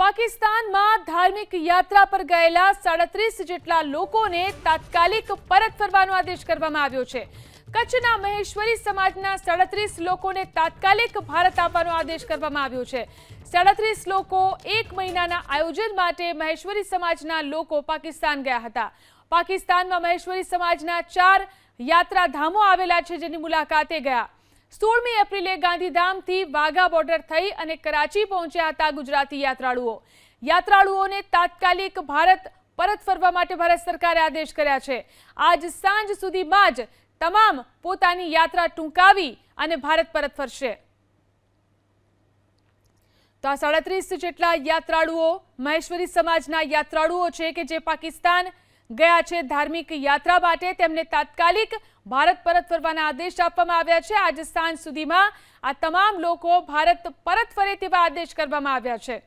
પાકિસ્તાનમાં ધાર્મિક યાત્રા પર ગયેલા 37 જેટલા લોકોને તાત્કાલિક પરત ફરવાનો આદેશ કરવામાં આવ્યો છે। કચ્છના મહેશ્વરી સમાજના 37 લોકોને તાત્કાલિક ભારત આવવાનો આદેશ કરવામાં આવ્યો છે। 37 લોકો એક મહિનાના આયોજન માટે મહેશ્વરી સમાજના લોકો પાકિસ્તાન ગયા હતા। પાકિસ્તાનમાં મહેશ્વરી સમાજના 4 યાત્રાધામો આવેલા છે, જેની મુલાકાતે ગયા। 16મી એપ્રિલે ગાંધીધામથી વાઘા બોર્ડર થઈ અને કરાચી પહોંચ્યા હતા ગુજરાતી યાત્રાળુઓને તાત્કાલિક ભારત પરત ફરવા માટે ભારત સરકારે આદેશ કર્યા છે। આજ સાંજ સુધીમાં જ તમામ પોતાની યાત્રા ટૂંકાવી અને ભારત પરત ફરશે। તો આ 37 જેટલા યાત્રાળુઓ મહેશ્વરી સમાજના યાત્રાળુઓ છે કે જે પાકિસ્તાન ગયા છે ધાર્મિક યાત્રા માટે। તેમને તાત્કાલિક ભારત પરત ફરવાના આદેશ આપવામાં આવ્યા છે। આજ સાંજ સુધીમાં આ તમામ લોકો ભારત પરત ફરે તેવા આદેશ કરવામાં આવ્યા છે।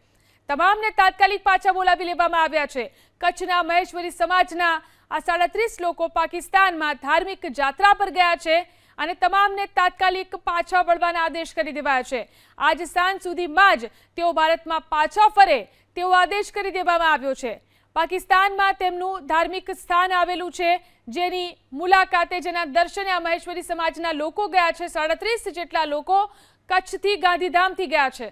તમામને તાત્કાલિક પાછા બોલાવી લેવામાં આવ્યા છે। કચ્છના મહેશ્વરી સમાજના આ 37 લોકો પાકિસ્તાનમાં ધાર્મિક યાત્રા પર ગયા છે અને તમામને તાત્કાલિક પાછા વળવાના આદેશ કરી દેવાયા છે। આજ સાંજ સુધીમાં જ તેઓ ભારતમાં પાછા ફરે તેવો આદેશ કરી દેવામાં આવ્યો છે। પાકિસ્તાનમાં તેમનું ધાર્મિક સ્થાન આવેલું છે, જેની મુલાકાતે જેના દર્શને આ મહેશ્વરી સમાજના લોકો ગયા છે। 37 જેટલા લોકો કચ્છથી ગાંધીધામથી ગયા છે।